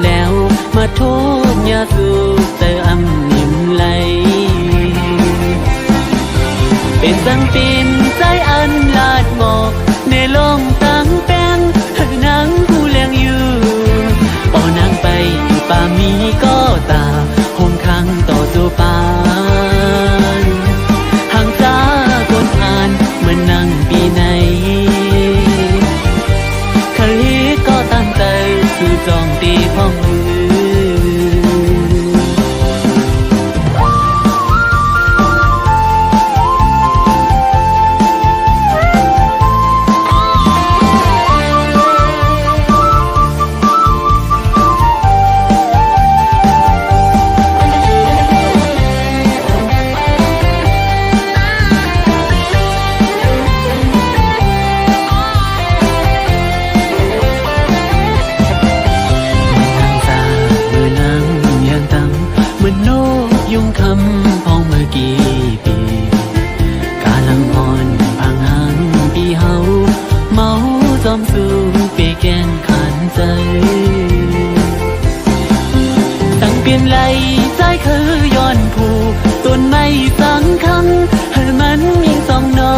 แล้วมาโทษยาสูบแต่อำนิ่มไหลเป็นสังปีนใจอันลาดหมอกในลงตั้งแป้งนางผู้เลี้ยงอยู่ป่อนางไปป่ามีก็ตาหงขังต่อตัวปานห่างตาคนผ่านเหมือนนั่งปีไหนเคยก็ตั้งใจสู่จองตีพ้องมือตั้งเปลี่ยนไหลใจคือย้อนผูกต้นไม้สังคังให้มันมีสองนอ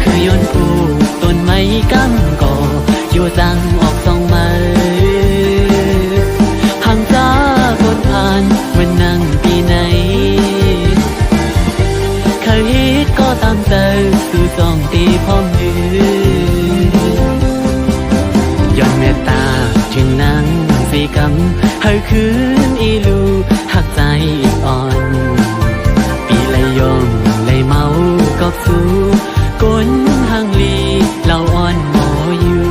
คือย้อนผูกต้นไม้กำก่ออยู่จังออกสองไม้ห่างจ้าคนผ่านวันนั่งปีไหนเคยเฮ็ดก็ตามใจสู่จองตีพ้องมือย้อนเมตตาจึงนั่งสีกำให้คืนอีลูหักใจอ่อนปีไหลยอมไหลเมากอบสู้ก้นห่างลีเราอ่อนหมออยู่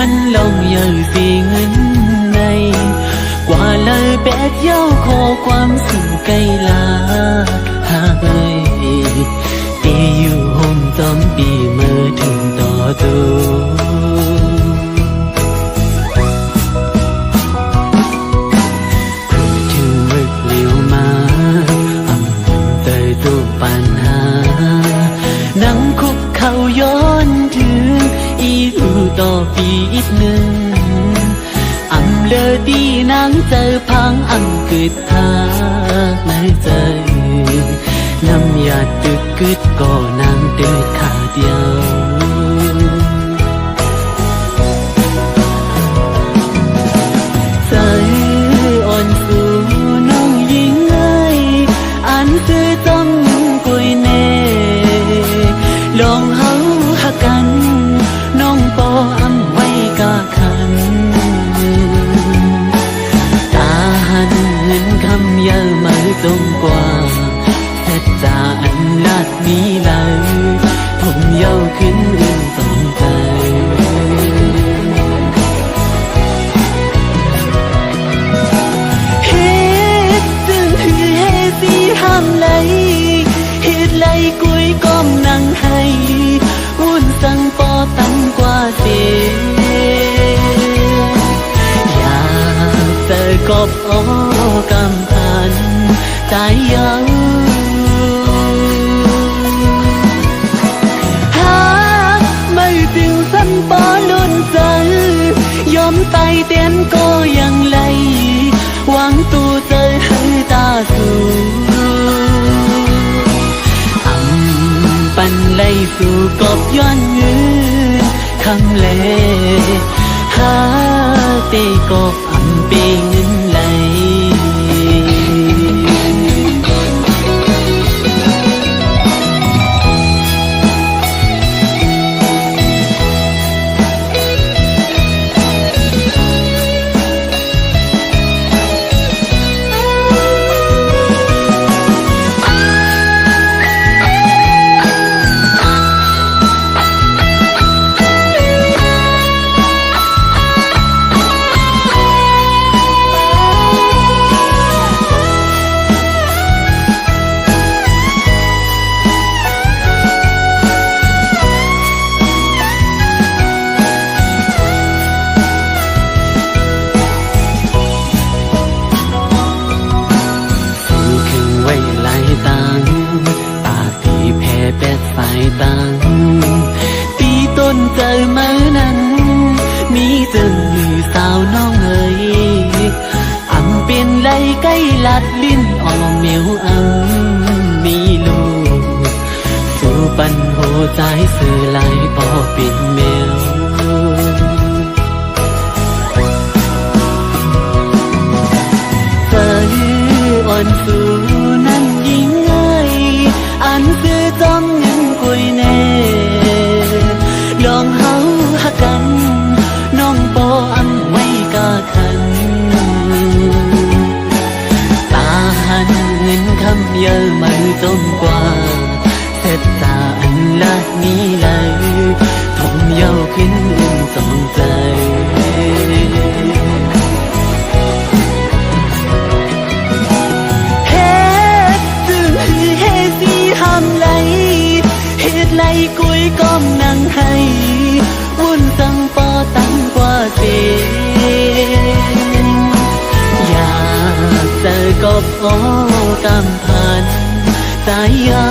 มันลงเยอะสีเงินในกว่าเลยแปดเย้าขอความสิ่งไกลลาหากเลยตีอยู่ห่มจอมปีเมื่อถึงต่อตัวถึงมึกเลี้ยวมาอำเตยตัวปัญหานั่งคุกเขาย้อนถึงอีลูต่อปีอีกหนึ่งอำ เลอดีนางเจอพังอังกฤษทางในใจน้ำยาตึกกึดก็นางเดินขาเดียวใจอ่อนสูน้องยิงเอ้ยอันคือจ้องกุยเน่ลองเฮาหักกันน้องปออำไว้กะขันตาหันเห็นคำเยอะมาตรงกว่าเสร็จจาอันลาดมีไหลผมเย้าขึ้นอื่นสองใจเฮ็ดจึงหือเฮสีห้ามไหลเฮ็ดไหลกุยก้มนั่งให้วุ่นสังปอตันกว่าเสียอยากเจอกบโอกำพันใจเย้าจึงสันปอลุ่นใจยอมไตเต้นก็ยังไหลหวังตัวใจให้ตาสูปันไหลสู่กบย้อนยืนคำเลหาเตกบอำเปงเงินไหลตีต้นเจอมานั้นมีจึงอยู่สาวน้องเอ๋ยอำเป็นไหลใกล้ลัดลิ้นออมเมียวอำมีลูกสู่ปันโหใจสื่อไหลปอเป็นเมียวใจอ่อนสูนั้นยิ่งเอ้ยอันคือจ้องเงินกุยเน่ลองเฮาหักกันน้องปออำไว้กะขันตาหันเงินคำเยอะไม่จมกว่าเสร็จจาอันลาดนี้เลยทมเย้าขึ้นอุ่นสองใจห้ามไหลเฮ็ดไหลกุยก้มนั่งให้วุ่นสังปอตันกว่าเสียอยากเจอกบโอกำพันใจเย้า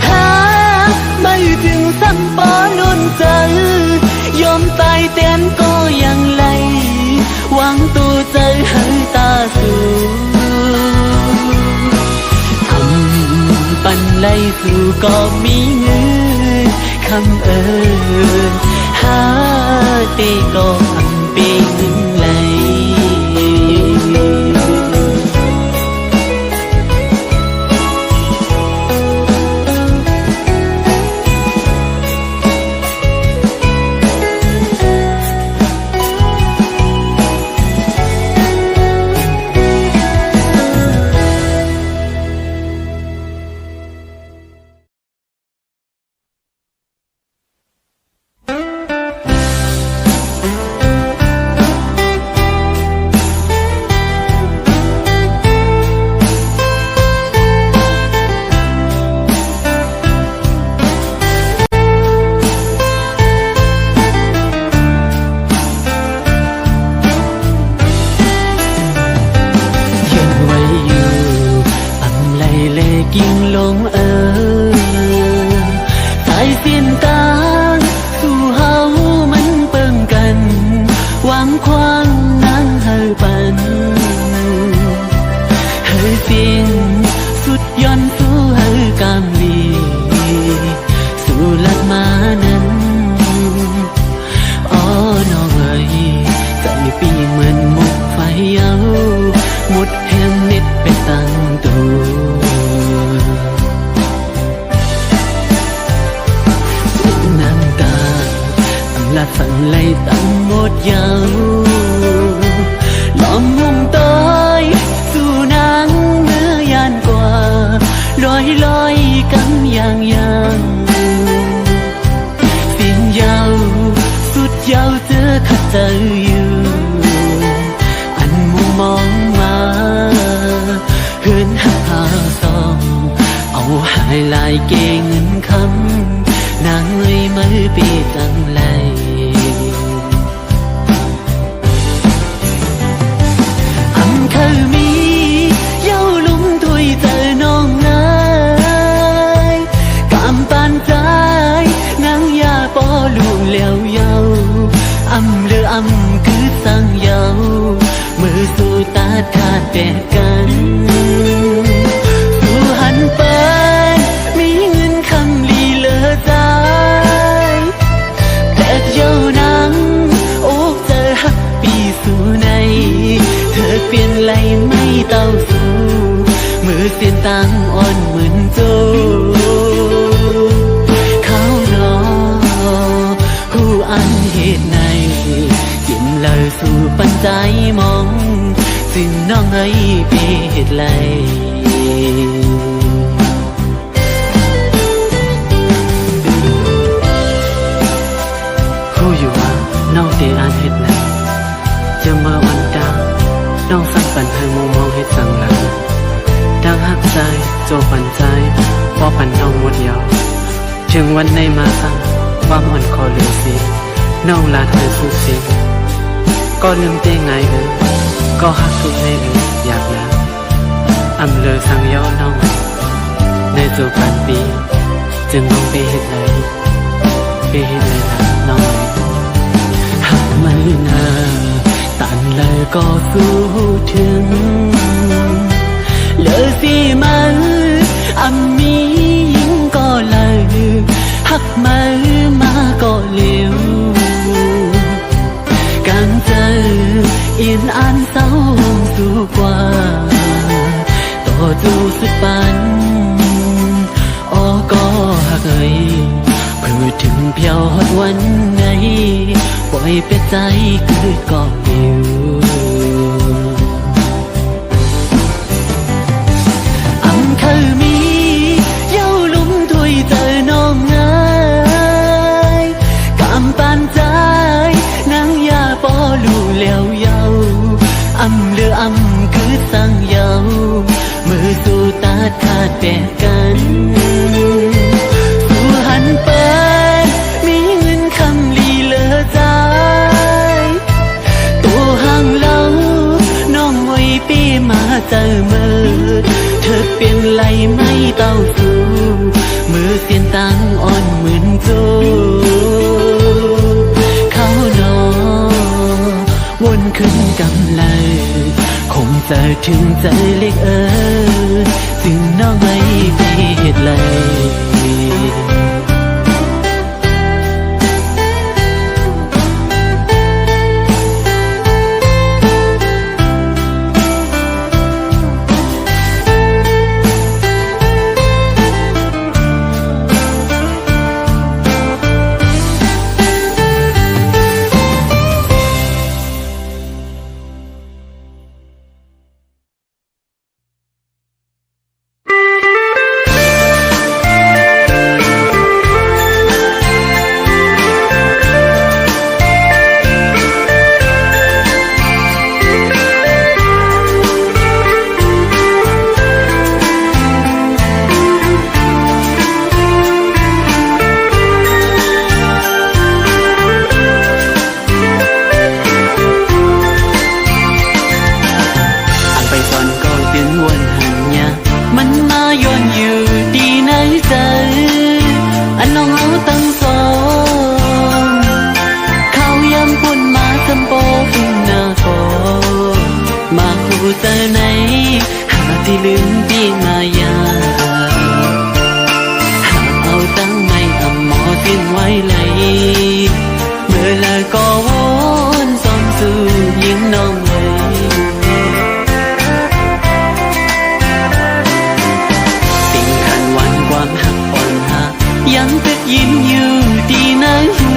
หาไม่ถึงสังปอลุ่นใจยอมตายเต้นก็ยังไหลหวังตัวใจให้ตาสูปันไหลสู่ก็มีเงินคำเอิญหาเตก็อำเปงเงินไหลกิ่งลงสายเส้นตางสู่เฮาไม่ phận lấy tặng một dạo lòng hùng tới dù nắng mưa gian qua lối lối cắm yang yang xin giàu suốt giàu giữa khát tới anh muốn mong mà hơn hà song áo hai lại kê ngân khăm nàng ơi mới biết rằng lại âm khơi mi dấu lúng thôi giờ non ngái cảm bàn trái nắng ya bỏ luồng leo dâu âm lơ âm cứ sang dâu mưa dù ta khát bèกันdù hẳn bênมีเงินคำลีเลอใจแต่เจ้านางโอ้เจอฮักปีสู่ในเธอเปลี่ยนไหลไม่เต้าสู่มือเสียนตังอ่อนเหมือนโจเขานอหูอันเหตุในจิ้มเลยสู่ปัญใจมองซึ่งน้องเอ้ยเปีเหตุไรอยู่ว่าน้องเตอานเฮ็ดแล้วจะมาวันดาน้องสั่งปันให้มุมมองเฮ็ดสั่งหลังดังหักใจโจปันใจพอปันน้องหมดยาวถึงวันในมาสั่งความอ่อนคอเหลือสิน้องลาเธอสุดสิ้นก็ลืมเต้ไงก็หักทุกในอยากนะอำเลยสั่งย่อน้องในจูพันปีจึงน้องไปเฮ็ดเลยไปเฮ็ดเลยนะน้องหักไม่นาตันเลยก็สู้ถึงเลยสิมันมียิงก็เลยหักมือมาก็เลี้ยวการเจออินอันเศร้าสู้กว่าต่อจูสุดปันอ้อก็หักเอ่ยเพื่อถึงเพียวฮอดวันไหนปล่อยไปใจคือก็อยู่อังเคยมีเย้าลุ่มถวยเจอน้องง่ายกำปานใจนางยาปอลู่แล้วเย้าอำเลืออำคือสั่งเย้ามือสู้ตาขาดแบกกันสู้หันเปิดมีเงินคำลีเลอใจตัวห่างเล่าน้องไว้ปีมาเจอมือเธอเปลี่ยนไหลไม่เต้าสู่มือเสียนตังอ่อนเหมือนโจเขานอวนขึ้นกำเลยคงเจอถึงใจเล็กจึงน้องไม่ไปเหตุเลยที่ลืมปีมายาหากเอาตั้งไม่ทำหมอสิ้นไว้เลยเมื่อละก็วนซ้อมสู่ยิงน้องเลยสิ่งขันวันความหักอ่อนหักยังติดยิ้มอยู่ที่ในหู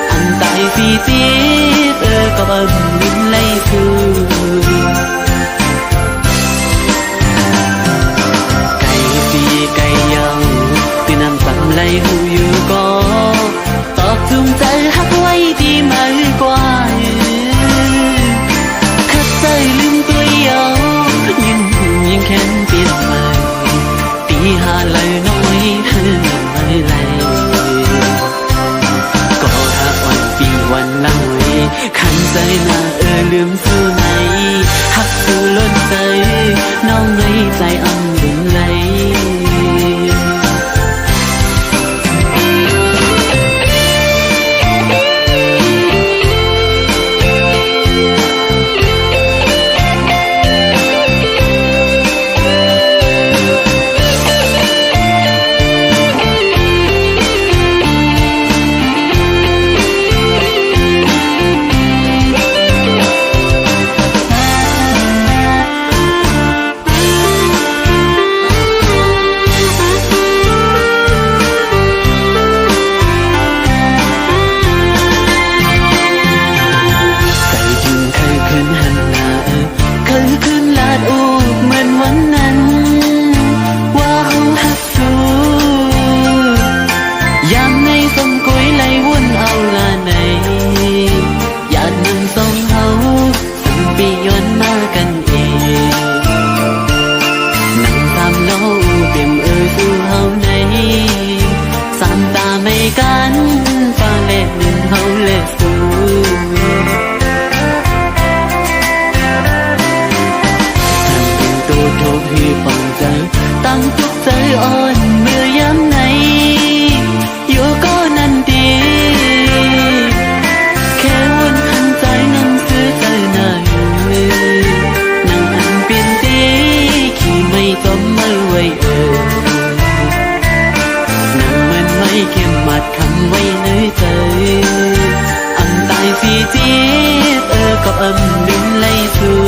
anh tại vì tiếc có âm đến lấy xưa cây vì cây dầu từ năm tầm lấy hù yêu có tọt chungใจฮักไว้ที่ไม่กว่าคัดใจลืมตัวเยายิ่งแค้นเปลี่ยนใหม่ตีหาเลยน้อยไม่เลยก็หักวันปีวันหลังไว้ขันใจหน้าลืมสู้ไหนหักสู้ล้นใจน้องไงใจอำดึงไหลกันฟ้าเล็ดหนึ่งเขาเล็ดสูทำเป็นตัวโทษที่ฝังใจตั้งทุกใจอ่อนเมื่อย้ำไหนอยู่ก็นั่นดีแค่วนหันใจนั่งซื้อใจหน้าอยู่นั่งอันเปลี่ยนตีขี่ไม่จมไม่ไหวเข้มมัดคำไว้ในใจอำตายฟีจีบก็อำดึงไล่สู้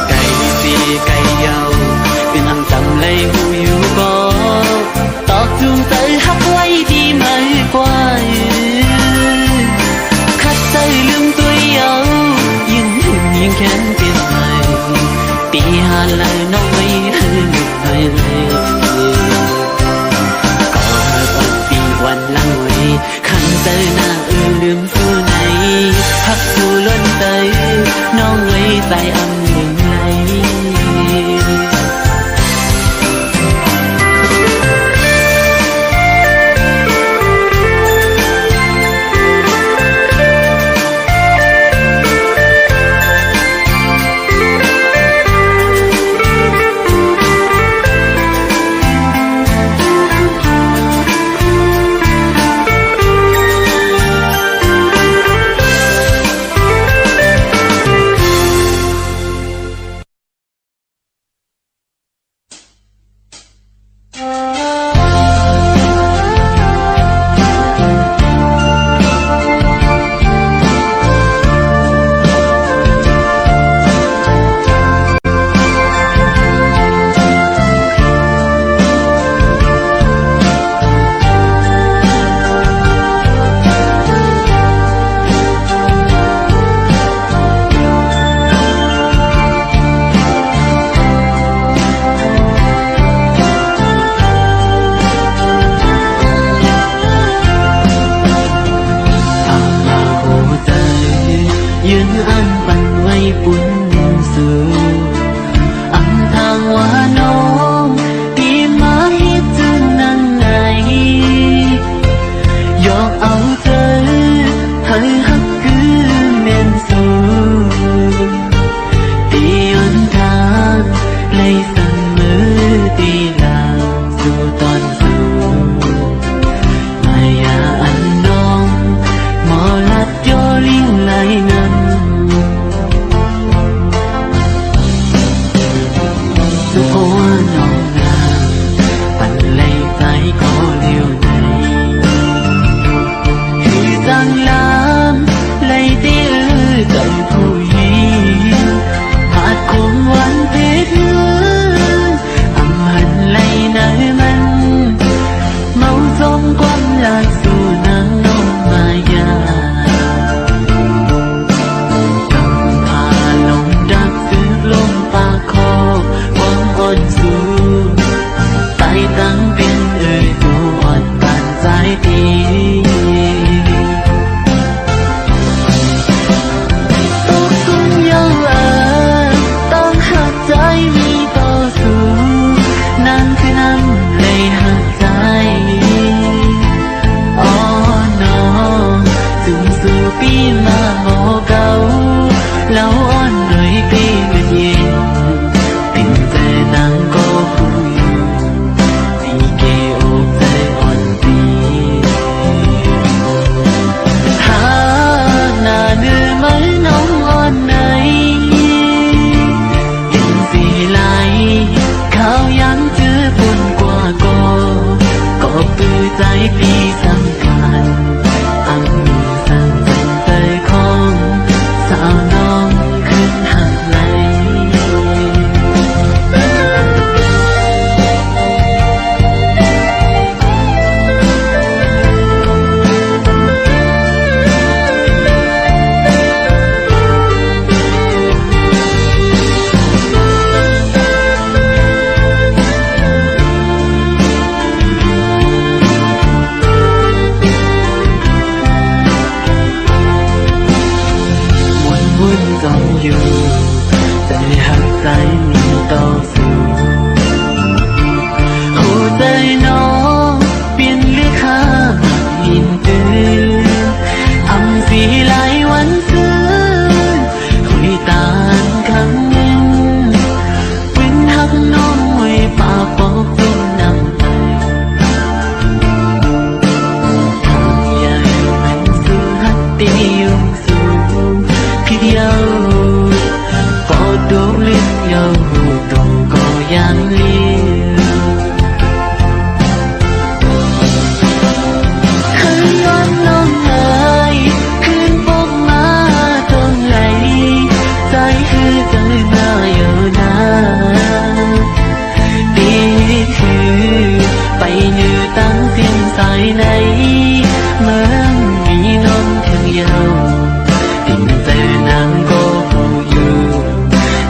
ไก่สีไก่ยาวเป็นอำจำไล่หูอยู่ก็ตอกจูงใจหักไว้ดีไม่กว่าคัดใจลืมตัวเยายิ่งแค้นเปลี่ยนใหม่ตีหาเลยน้องไม่ก็วันปีวันหลังไว้ขันใจหน้าลืมสู้ไหนพักสู้ล้นใจน้องไว้ใจอำหนึ่งไหล ใจมีต่อสู้หัวใจน้องเปลี่ยนเลือกข้าหินตื่นอำสีหลายวันคืนคุยตานคำหนึ่งเป็นหักน้องไว้ปากบอกต้นน้ำตาทางใหญ่มันสู้หักตียุ่งสู้พี่เดียวก็ดูเลือกเยาตรงก็ยังเลี้ยวเคยย้อนน้องเอ๋ยคืนพบมาตรงไหนใจคือใจมาอยู่นะปีคือไปเหนือตั้งเพียงสายไหนเหมือนมีน้องเพียงเยาtình tê nàng có phụ yêu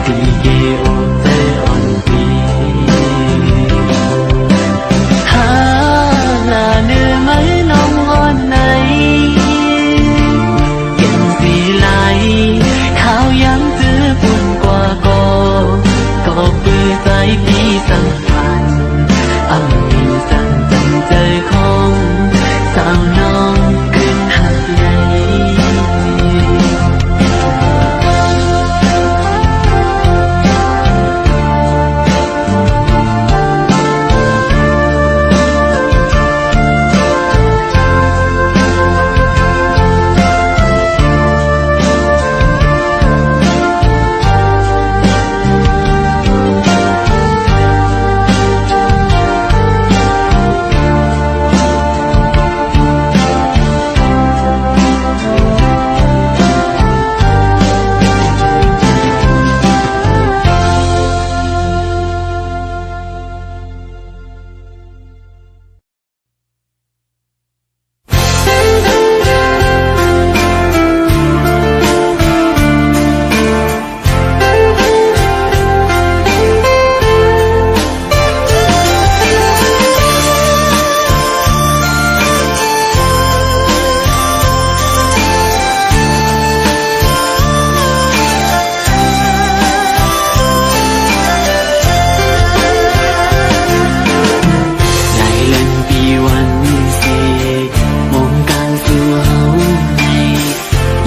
thì ghê ôm tê ôn tì ha là nơi mấy nông ôn này kiện gì lại khao dám giữ buồn qua có bươi tay đi sang phản âm mình sang tình chơi không sao non cơn hạt này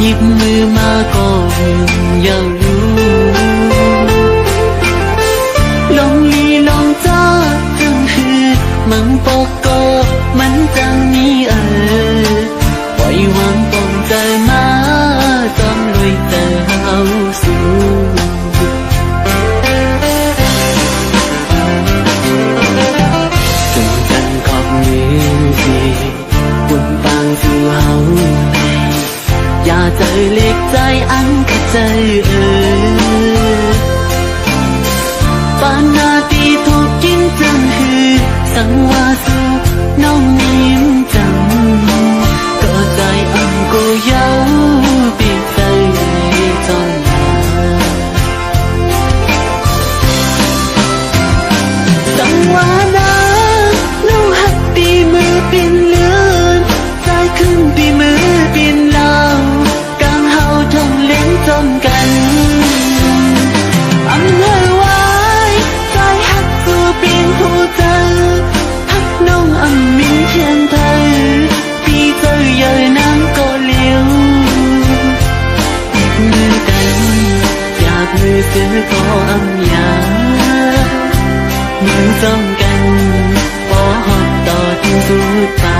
หยิบมือมาก็ยังรู้ลงลีลงจ้าจังหืดมันปกก็มันจังมีปล่อยวางปมใจมาจำลุยเต้าสู่จงกันขอบมือดีบุญปางสู่เฮาอย่าใจเล็กใจอันแค่ใจปานนาทีถูกกินจังหือสังวาสุน้องนิ่มจังก็ใจอันก็เย้าปีกใจจนมาสังวานาน้องหักปีมือปินเลือนใจขึ้นปีมือปินลาวจมกันอำเภอไว้ใจหักตัวเปลี่ยนหัวใจหักน้องอำมินเทียนไทยพี่เจอเยอะน้ำก็เลี้ยวมือกันอยากมือซื้อก็อำยามือจมกันพอหอบต่อถึงสุดตา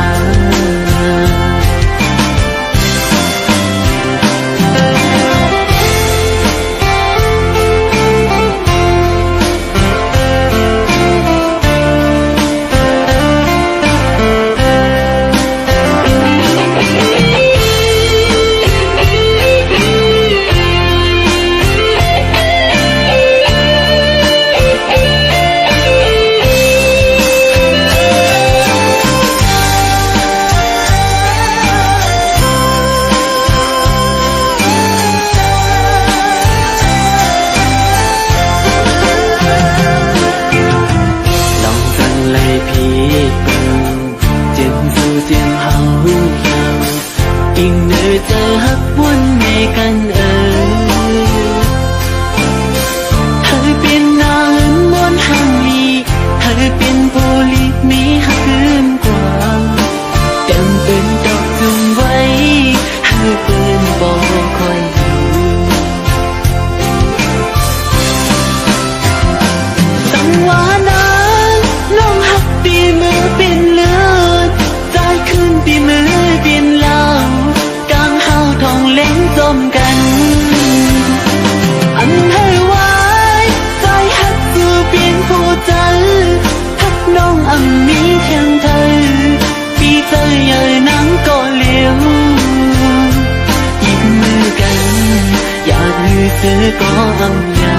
อก็อำยา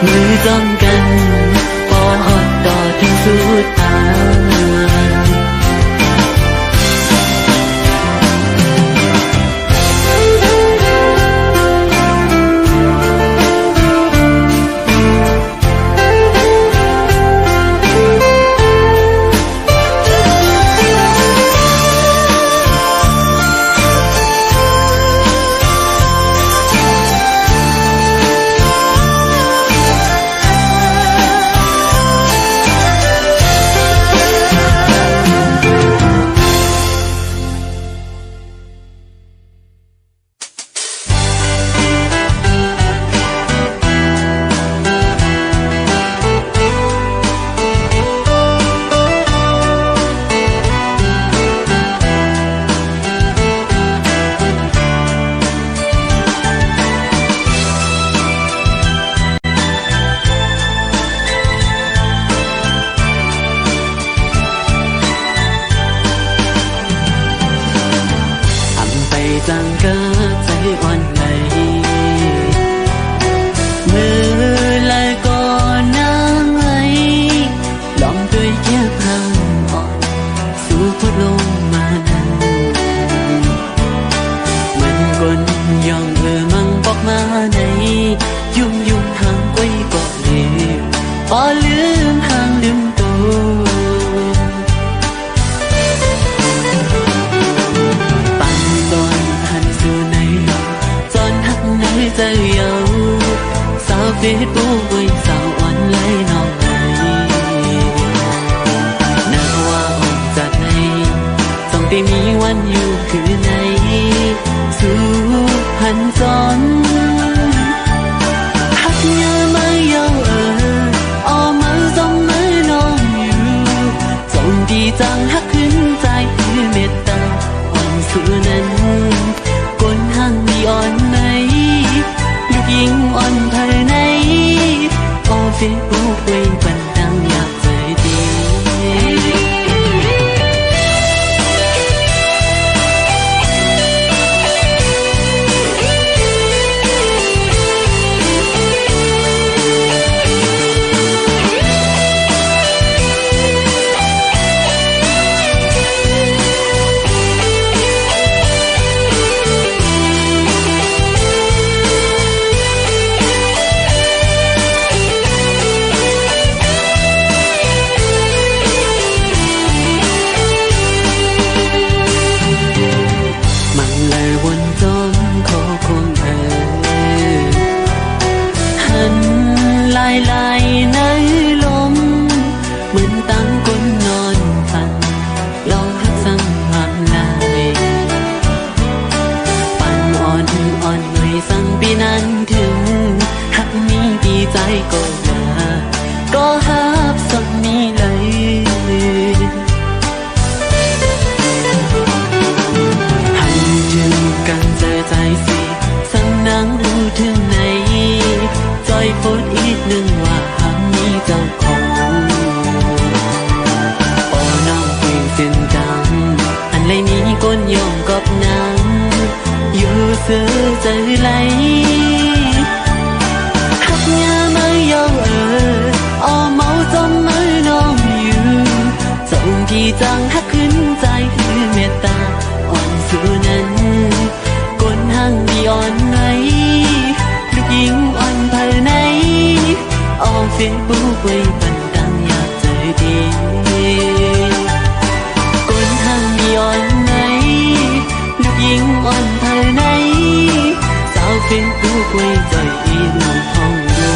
มือจ้องกันพอหอดต่อถึงสุดทางจังก็ใจอ่อนไหลมือและก็นางไหลลองด้วยแค่พลังอ่อนสู่พุทลงมานั้นมันกลยองมังบอกมาในยุ่งทางไว้ก็เลยพอลืมทางลืมตัวใจเยาสาวเฟซบุ๊กไว้สาวอ่อนไหลน้องไหลน่าว่าออกจากไหนต้องได้มีวันอยู่คือไหนสู่พันจอนหักยามาเยาออมาจมมือน้องอยู่จงดีจังหักขึ้นใจคือเมตตาอ่อนสู่นั้นก้นห้างมีอ่อนไหนยิงอ่อนภายในโอเฟซบุ๊กไว้บันดังอยากใจดีลายในลมเหมือนตั้งคนนอนฝันลองหักสั่งความลายปั่นอ่อนหน่อยสั่งปีนั้นถึงหักนี้ดีใจก็ว่าก็หักสักนี้เลยหันถึงกันเจอใจสิสั่งนั่งดูถึงไหนจอยโพสอีกหนึ่งว่าหามีเจ้าของโอ้น้องคุยเส้นจังอันไรนี้ก้นยองกับนางอยู่เสือใจไหลหักยาไม่ยอมอ้อเมาจมมือน้องอยู่จงที่จังหักขึ้นใจคือเมตตาอ่อนสู่นั้นก้นห้างมีอ่อนไหนลูกหญิงอ่อนภายในออกเฟซบุ๊กไว้บันดังอยากเจอดีก้นห้างมีอ่อนไหนลูกหญิงอ่อนภายในสาวเฟซบุ๊กไว้ใจอีหนุ่มห้องดู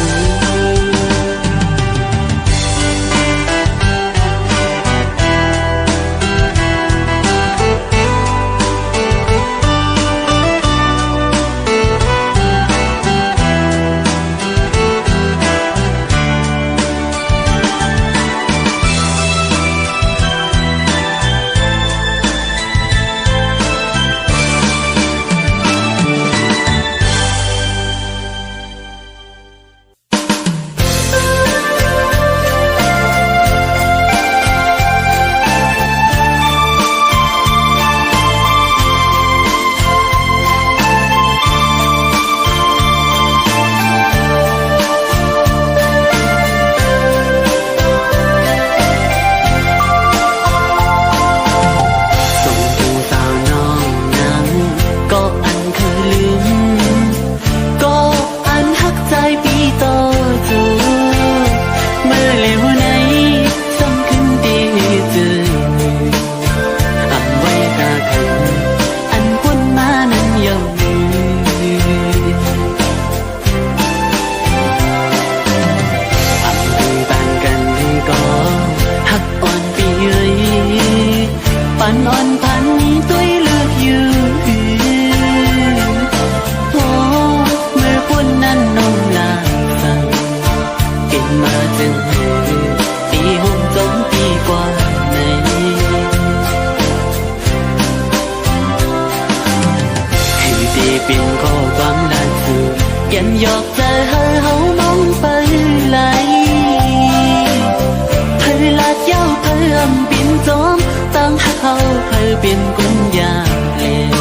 เปลี่ยนคนยากแล้ว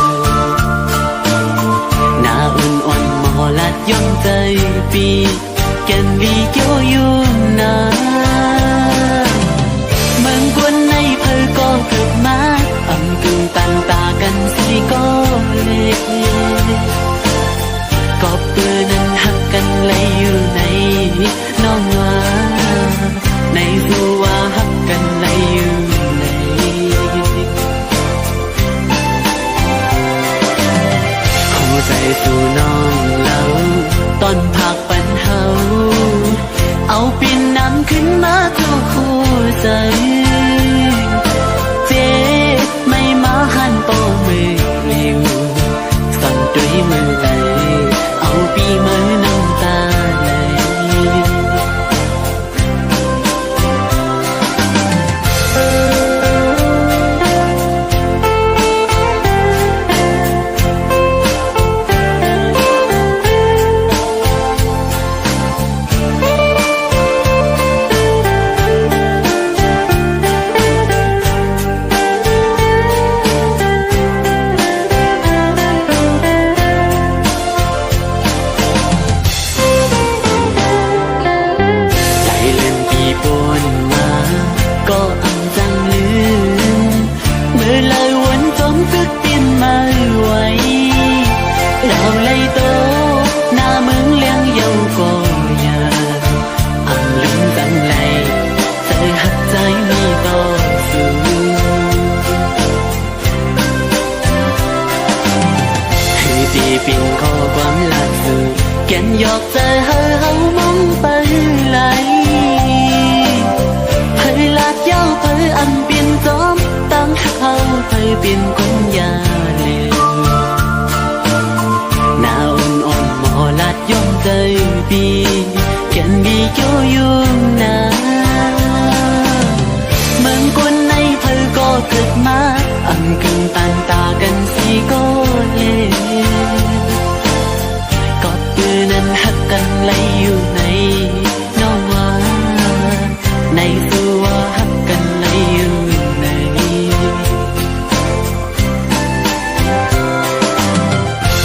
หน้าอ่อนๆมอลัดย่อมใจปีแก่นลีเกี่ยวอยู่นาเมืองกวนในเพอก็เกิดมาอำกึ่งตันตากันสิก็เลยก็เปื้อนั้นหักกันเลยอยู่ในน้องว่าในสู้ว่าหักกันเลยอยู่ในหัวใจสู่น้องเราตอนพักปันเฮาเอาปีนน้ำขึ้นมาคู่คู่ใจเจ๊ไม่มาหันโปมือเร็วสั่นด้วยมือไหลเอาปีมือน้ำตาไหลปิ่นข้อความหลักสื่อแก่นหยอกใจเฮามองไปไหลเผยลาดเย้าเผยอันเปลี่ยนจอมตั้งเฮาเผยเปลี่ยนคนยาเลวหน้าอ่อนๆหมอลาดย่อมใจปีแก่นบีเกี่ยวอยู่นาเมืองกวนในเผยก็เกิดมาอันกึ่งตันตากันสิก็เลนั้นหักกันเลยอยู่ในน้องว่าในสู้ว่าหักกันเลยอยู่ใน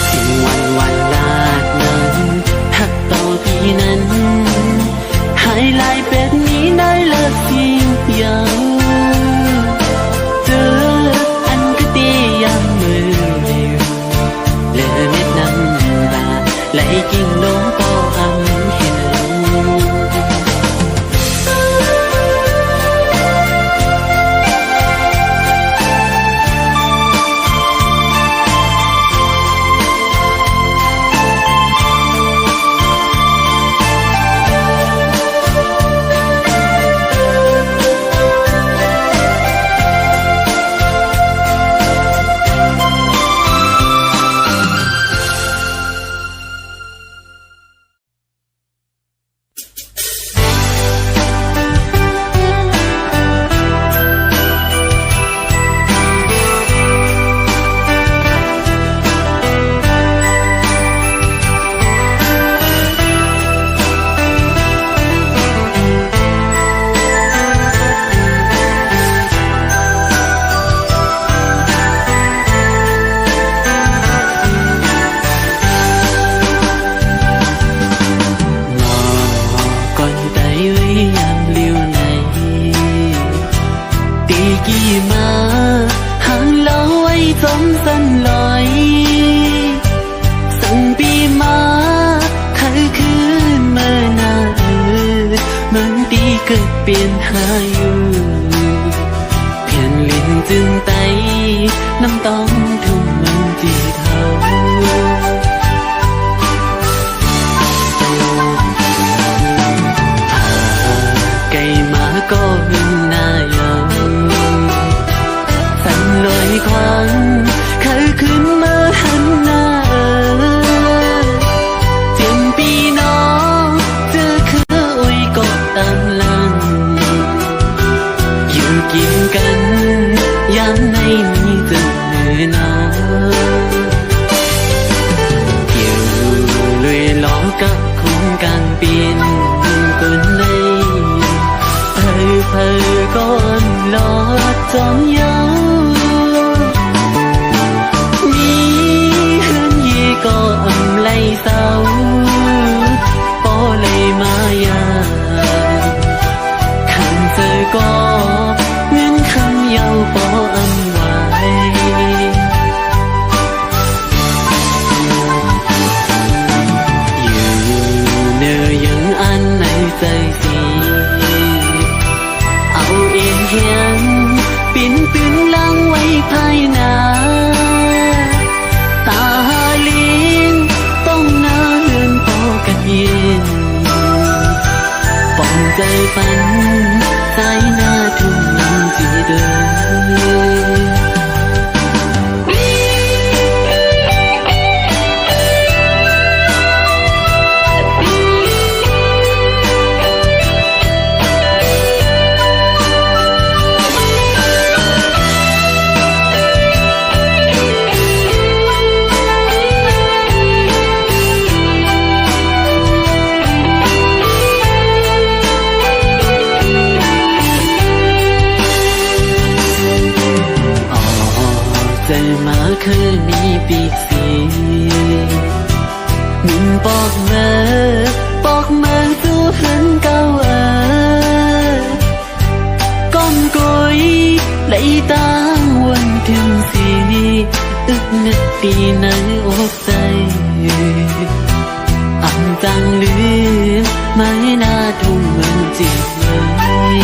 สิ่งวันลาดนั้นหักต่อพี่นั้นหายลายเป็ดนี้ได้เลิกสิ่งอย่างเจออันก็ตียามมือเร็วเลือเม็ดน้ำตาไหลกิ่งลงก็อำเห็นเกิดเปลี่ยนหาอยู่เพียนลิ้นจึงไตน้ำต้องทุ่มมันจีเท่าไก่มาก็วินนายสั่นลอยควันเคยขึ้นมาหันหน้าเจียมปีน้องเจอคืออุ้ยก็ตามหลังอยู่กินกันยังในมีเจอเมื่อนาอยู่ลุยล้อกับคุ้มกลางปีนคนในเพอก่อนลอดจอมเยา เศร้าปอเลยมายาขันเจอก็เงินคำเยาปออำไว้อยู่เนอยังอันในใจสิเอาเองเฮียงปิ่นตึงลังไว้ภายหน้าตาลิงต้องหน้าเลื่อนพอกันเย็นป้องใจฝันใจหน้าทุ่งนังจีเดินใจมาเคยมีปีกสีมินปอกเมื่อสู้หันเก่าก้อมกุยไหลตางวันถึงสีอึกนึกปีในอกใจอ่ำจังลืมไม่น่าทุ่งเมืองจิตเลย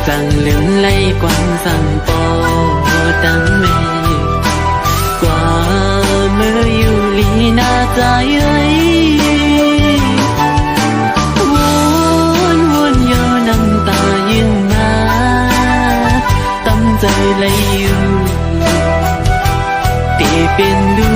จังลืมไล่กวางสั่งปอดังเมฆกว่าเมื่ออยู่ลีนาใจเอ้ยวนโยน้ำตายืนมาตั้งใจไหลอยู่ตีเป็นดู